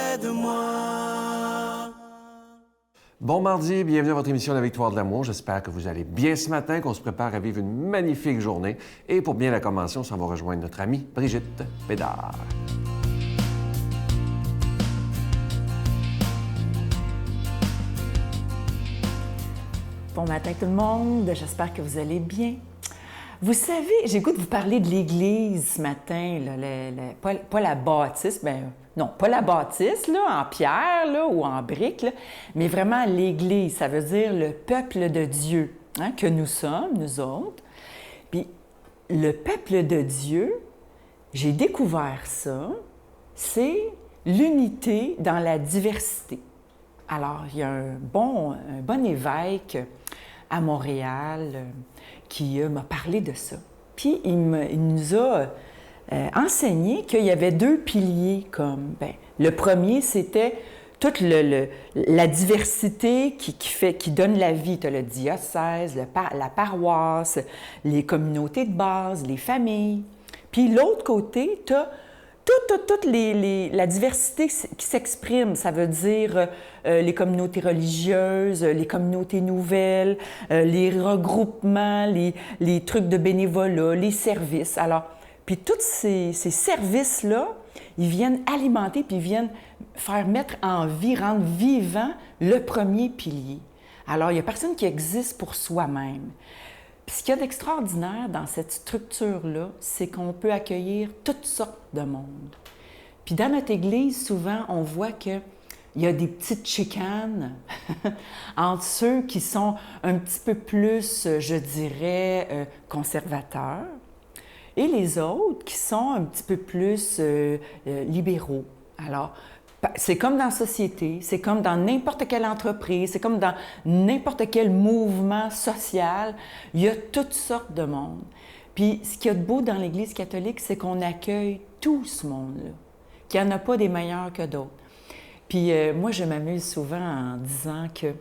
près de moi. Bon mardi, bienvenue à votre émission La Victoire de l'amour. J'espère que vous allez bien ce matin, qu'on se prépare à vivre une magnifique journée. Et pour bien la commencer, on s'en va rejoindre notre amie Brigitte Bédard. Bon matin tout le monde, j'espère que vous allez bien. Vous savez, j'écoute vous parler de l'Église ce matin, là, pas la bâtisse, pas la bâtisse là, en pierre là, ou en brique, là, mais vraiment l'Église, ça veut dire le peuple de Dieu, hein, que nous sommes, nous autres. Puis le peuple de Dieu, j'ai découvert ça, c'est l'unité dans la diversité. Alors, il y a un bon évêque à Montréal qui m'a parlé de ça. Puis, il nous a enseigné qu'il y avait deux piliers comme... le premier, c'était toute la diversité qui donne la vie. Tu as le diocèse, la paroisse, les communautés de base, les familles. Puis, l'autre côté, tu as toute la diversité qui s'exprime, ça veut dire les communautés religieuses, les communautés nouvelles, les regroupements, les trucs de bénévolat, les services. Alors, puis tous ces services-là, ils viennent alimenter puis ils viennent faire mettre en vie, rendre vivant le premier pilier. Alors, il n'y a personne qui existe pour soi-même. Puis ce qu'il y a d'extraordinaire dans cette structure-là, c'est qu'on peut accueillir toutes sortes de monde. Puis dans notre Église, souvent, on voit qu'il y a des petites chicanes entre ceux qui sont un petit peu plus, je dirais, conservateurs, et les autres qui sont un petit peu plus libéraux. Alors, c'est comme dans la société, c'est comme dans n'importe quelle entreprise, c'est comme dans n'importe quel mouvement social. Il y a toutes sortes de monde. Puis, ce qu'il y a de beau dans l'Église catholique, c'est qu'on accueille tout ce monde-là, qu'il n'y en a pas des meilleurs que d'autres. Puis, moi, je m'amuse souvent en disant que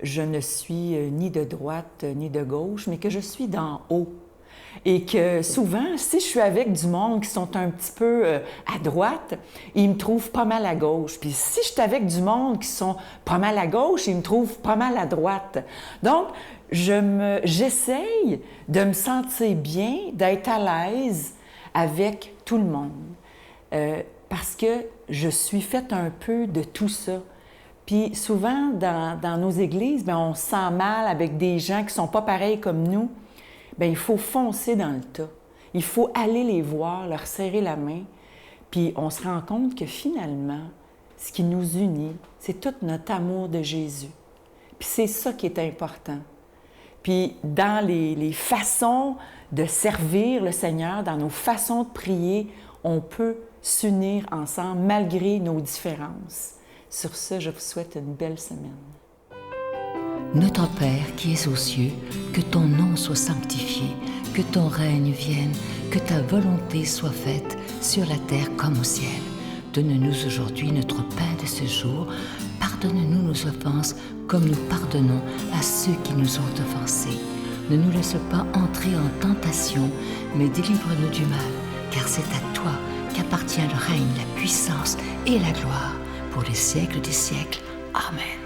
je ne suis ni de droite ni de gauche, mais que je suis d'en haut. Et que souvent, si je suis avec du monde qui sont un petit peu à droite, ils me trouvent pas mal à gauche. Puis si je suis avec du monde qui sont pas mal à gauche, ils me trouvent pas mal à droite. Donc, j'essaye de me sentir bien, d'être à l'aise avec tout le monde. Parce que je suis faite un peu de tout ça. Puis souvent, dans nos églises, on se sent mal avec des gens qui sont pas pareils comme nous. Il faut foncer dans le tas. Il faut aller les voir, leur serrer la main. Puis on se rend compte que finalement, ce qui nous unit, c'est tout notre amour de Jésus. Puis c'est ça qui est important. Puis dans les façons de servir le Seigneur, dans nos façons de prier, on peut s'unir ensemble malgré nos différences. Sur ce, je vous souhaite une belle semaine. Notre Père qui es aux cieux, que ton nom soit sanctifié, que ton règne vienne, que ta volonté soit faite sur la terre comme au ciel. Donne-nous aujourd'hui notre pain de ce jour. Pardonne-nous nos offenses comme nous pardonnons à ceux qui nous ont offensés. Ne nous laisse pas entrer en tentation, mais délivre-nous du mal, car c'est à toi qu'appartient le règne, la puissance et la gloire pour les siècles des siècles. Amen.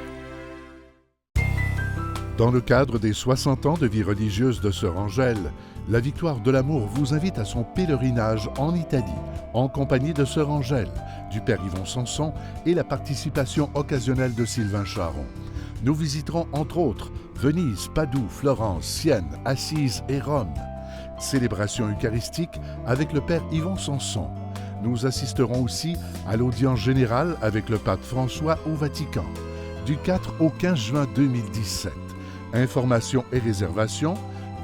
Dans le cadre des 60 ans de vie religieuse de Sœur Angèle, la Victoire de l'amour vous invite à son pèlerinage en Italie, en compagnie de Sœur Angèle, du Père Yvon Sanson et la participation occasionnelle de Sylvain Charon. Nous visiterons entre autres Venise, Padoue, Florence, Sienne, Assise et Rome. Célébration eucharistique avec le Père Yvon Sanson. Nous assisterons aussi à l'audience générale avec le Pape François au Vatican, du 4 au 15 juin 2017. Informations et réservations,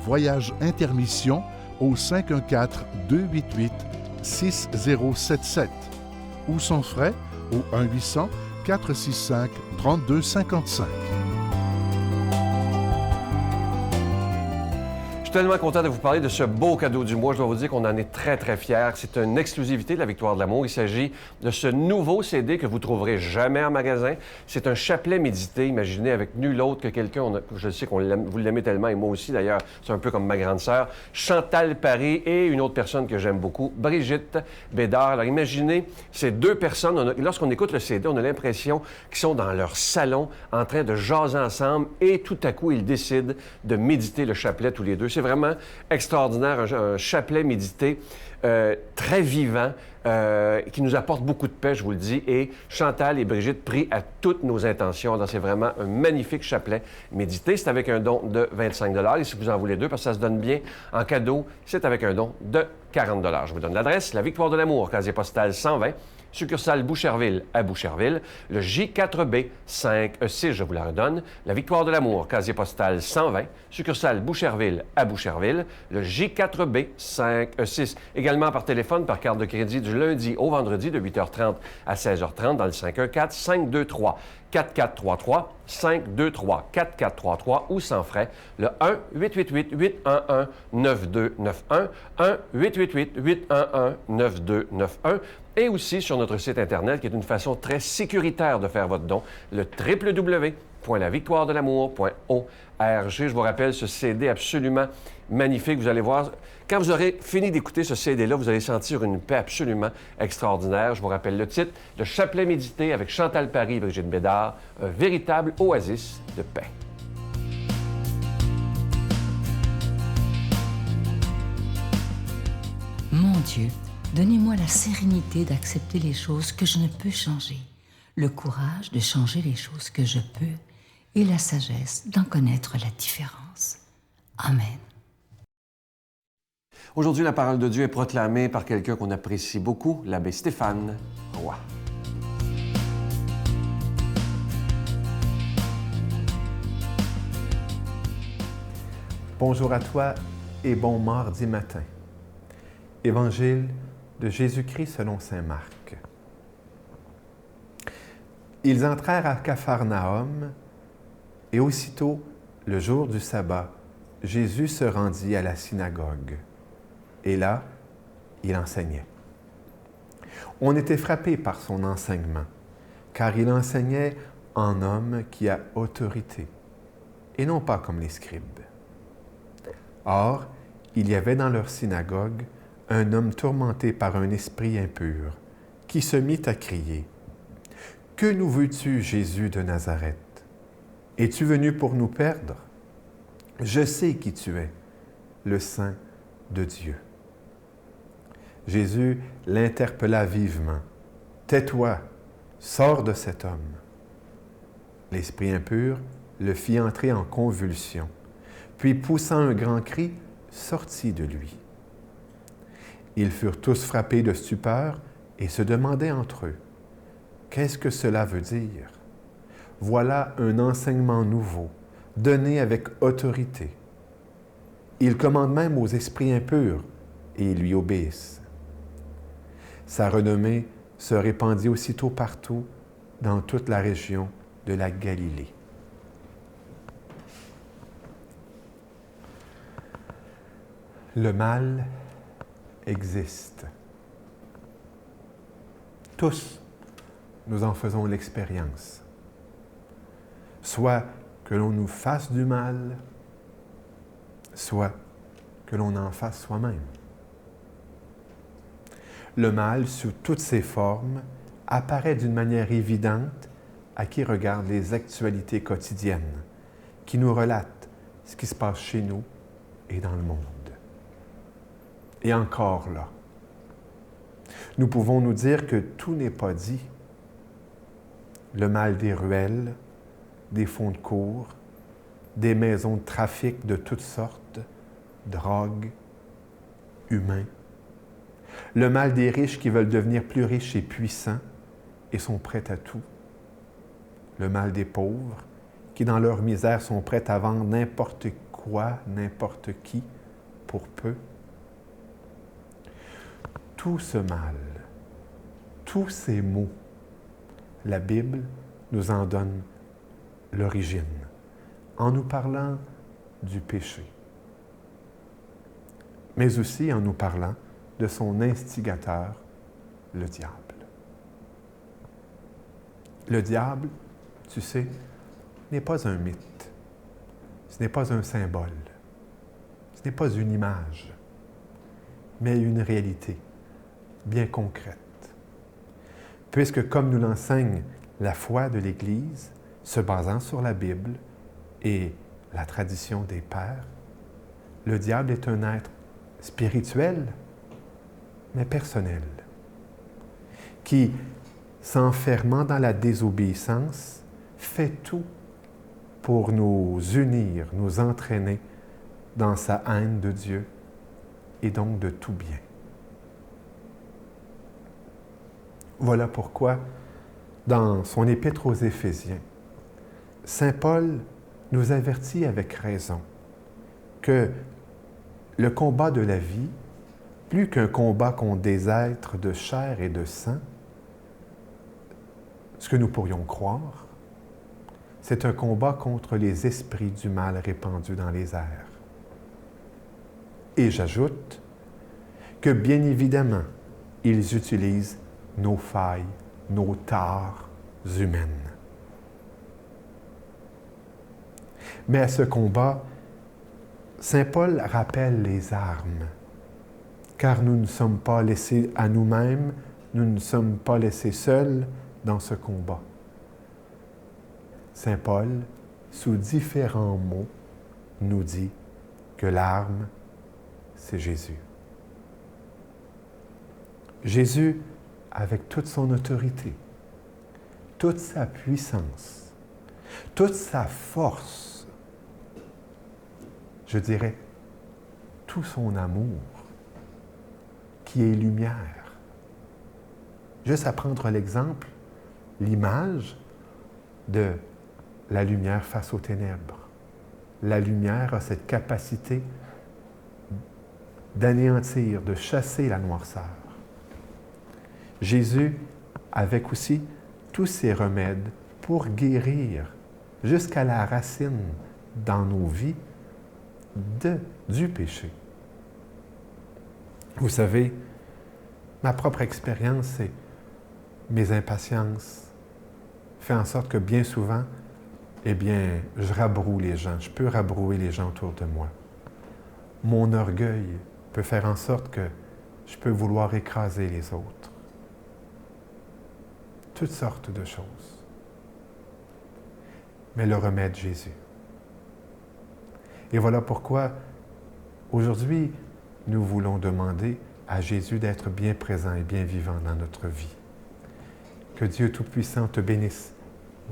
voyage intermission au 514-288-6077 ou sans frais au 1-800-465-3255. Je suis tellement content de vous parler de ce beau cadeau du mois. Je dois vous dire qu'on en est très, très fiers. C'est une exclusivité de la Victoire de l'amour. Il s'agit de ce nouveau CD que vous trouverez jamais en magasin. C'est un chapelet médité, imaginé avec nul autre que quelqu'un, je sais qu'on vous l'aimez tellement, et moi aussi d'ailleurs, c'est un peu comme ma grande sœur, Chantal Paris et une autre personne que j'aime beaucoup, Brigitte Bédard. Alors imaginez ces deux personnes, lorsqu'on écoute le CD, on a l'impression qu'ils sont dans leur salon en train de jaser ensemble et tout à coup, ils décident de méditer le chapelet tous les deux. C'est vraiment extraordinaire, un chapelet médité très vivant, qui nous apporte beaucoup de paix, je vous le dis. Et Chantal et Brigitte prient à toutes nos intentions. Donc, c'est vraiment un magnifique chapelet médité. C'est avec un don de 25 $ et si vous en voulez deux, parce que ça se donne bien en cadeau, c'est avec un don de 40 $. Je vous donne l'adresse, la Victoire de l'amour, casier postal 120, succursale Boucherville à Boucherville, le J4B 5E6, je vous la redonne, la Victoire de l'amour, casier postal 120, succursale Boucherville à Boucherville, le J4B 5E6. Également par téléphone, par carte de crédit du lundi au vendredi de 8h30 à 16h30 dans le 514-523-4433, 523-4433 ou sans frais, le 1-888-811-9291, 1-888-811-9291 et aussi sur notre site Internet qui est une façon très sécuritaire de faire votre don, le www.lavictoiredelamour.org. Je vous rappelle ce CD absolument magnifique. Vous allez voir, quand vous aurez fini d'écouter ce CD-là, vous allez sentir une paix absolument extraordinaire. Je vous rappelle le titre, Le chapelet médité avec Chantal Paris et Brigitte Bédard, un véritable oasis de paix. Mon Dieu, donnez-moi la sérénité d'accepter les choses que je ne peux changer, le courage de changer les choses que je peux et la sagesse d'en connaître la différence. Amen. Aujourd'hui, la parole de Dieu est proclamée par quelqu'un qu'on apprécie beaucoup, l'abbé Stéphane Roy. Bonjour à toi et bon mardi matin. Évangile de Jésus-Christ selon saint Marc. Ils entrèrent à Capharnaüm et aussitôt, le jour du sabbat, Jésus se rendit à la synagogue. Et là, il enseignait. On était frappé par son enseignement, car il enseignait en homme qui a autorité, et non pas comme les scribes. Or, il y avait dans leur synagogue un homme tourmenté par un esprit impur, qui se mit à crier, « Que nous veux-tu, Jésus de Nazareth? Es-tu venu pour nous perdre? Je sais qui tu es, le Saint de Dieu. » Jésus l'interpella vivement. « Tais-toi, sors de cet homme. » L'esprit impur le fit entrer en convulsion, puis poussant un grand cri, sortit de lui. Ils furent tous frappés de stupeur et se demandaient entre eux, « Qu'est-ce que cela veut dire? Voilà un enseignement nouveau, donné avec autorité. Il commande même aux esprits impurs et ils lui obéissent. » Sa renommée se répandit aussitôt partout dans toute la région de la Galilée. Le mal existe. Tous, nous en faisons l'expérience. Soit que l'on nous fasse du mal, soit que l'on en fasse soi-même. Le mal, sous toutes ses formes, apparaît d'une manière évidente à qui regarde les actualités quotidiennes, qui nous relatent ce qui se passe chez nous et dans le monde. Et encore là, nous pouvons nous dire que tout n'est pas dit. Le mal des ruelles, des fonds de cour, des maisons de trafic de toutes sortes, drogue, humains. Le mal des riches qui veulent devenir plus riches et puissants et sont prêts à tout. Le mal des pauvres qui, dans leur misère, sont prêts à vendre n'importe quoi, n'importe qui, pour peu. Tout ce mal, tous ces maux, la Bible nous en donne l'origine, en nous parlant du péché. mais aussi en nous parlant de son instigateur, le diable. Le diable, tu sais, n'est pas un mythe, ce n'est pas un symbole, ce n'est pas une image, mais une réalité bien concrète. Puisque, comme nous l'enseigne la foi de l'Église, se basant sur la Bible et la tradition des pères, le diable est un être spirituel, mais personnel, qui, s'enfermant dans la désobéissance, fait tout pour nous unir, nous entraîner dans sa haine de Dieu et donc de tout bien. Voilà pourquoi, dans son épître aux Éphésiens, saint Paul nous avertit avec raison que le combat de la vie, plus qu'un combat contre des êtres de chair et de sang, ce que nous pourrions croire, c'est un combat contre les esprits du mal répandus dans les airs. Et j'ajoute que, bien évidemment, ils utilisent nos failles, nos tares humaines. Mais à ce combat, saint Paul rappelle les armes, car nous ne sommes pas laissés à nous-mêmes, nous ne sommes pas laissés seuls dans ce combat. Saint Paul, sous différents mots, nous dit que l'arme, c'est Jésus. Jésus, avec toute son autorité, toute sa puissance, toute sa force, je dirais, tout son amour, qui est lumière. Juste à prendre l'exemple, l'image de la lumière face aux ténèbres. La lumière a cette capacité d'anéantir, de chasser la noirceur. Jésus, avec aussi tous ses remèdes pour guérir jusqu'à la racine dans nos vies du péché. Vous savez, ma propre expérience, c'est mes impatiences fait en sorte que bien souvent, eh bien, je rabroue les gens, je peux rabrouer les gens autour de moi. Mon orgueil peut faire en sorte que je peux vouloir écraser les autres. Toutes sortes de choses. Mais le remède, Jésus. Et voilà pourquoi, aujourd'hui, nous voulons demander à Jésus d'être bien présent et bien vivant dans notre vie. Que Dieu Tout-Puissant te bénisse.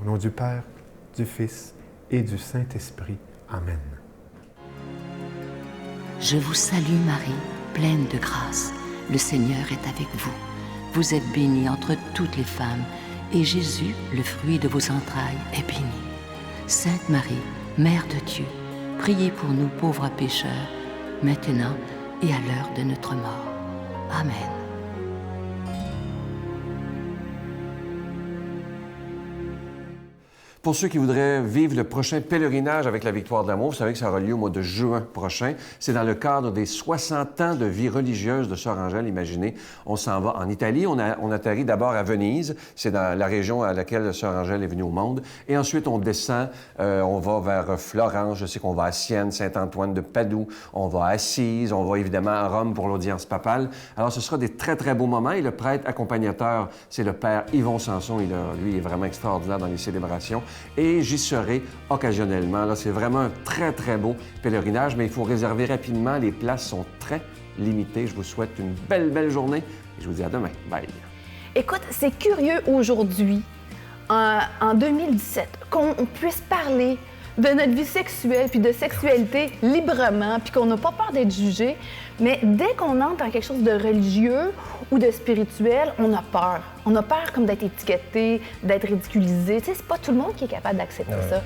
Au nom du Père, du Fils et du Saint-Esprit. Amen. Je vous salue Marie, pleine de grâce. Le Seigneur est avec vous. Vous êtes bénie entre toutes les femmes, et Jésus, le fruit de vos entrailles, est béni. Sainte Marie, Mère de Dieu, priez pour nous pauvres pécheurs, maintenant et à l'heure de notre mort. Amen. Pour ceux qui voudraient vivre le prochain pèlerinage avec la Victoire de l'Amour, vous savez que ça aura lieu au mois de juin prochain. C'est dans le cadre des 60 ans de vie religieuse de Sœur Angèle. Imaginez, on s'en va en Italie. On atterrit d'abord à Venise. C'est dans la région à laquelle Sœur Angèle est venue au monde. Et ensuite, on descend, on va vers Florence. Je sais qu'on va à Sienne, Saint-Antoine de Padoue. On va à Assise. On va évidemment à Rome pour l'audience papale. Alors, ce sera des très, très beaux moments. Et le prêtre accompagnateur, c'est le Père Yvon Sanson. Lui, est vraiment extraordinaire dans les célébrations. Et j'y serai occasionnellement. Là, c'est vraiment un très, très beau pèlerinage, mais il faut réserver rapidement. Les places sont très limitées. Je vous souhaite une belle, belle journée et je vous dis à demain. Bye! Écoute, c'est curieux aujourd'hui, en 2017, qu'on puisse parler de notre vie sexuelle puis de sexualité librement, puis qu'on n'a pas peur d'être jugé. Mais dès qu'on entre dans quelque chose de religieux ou de spirituel, on a peur. On a peur comme d'être étiqueté, d'être ridiculisé. Tu sais, c'est pas tout le monde qui est capable d'accepter ça.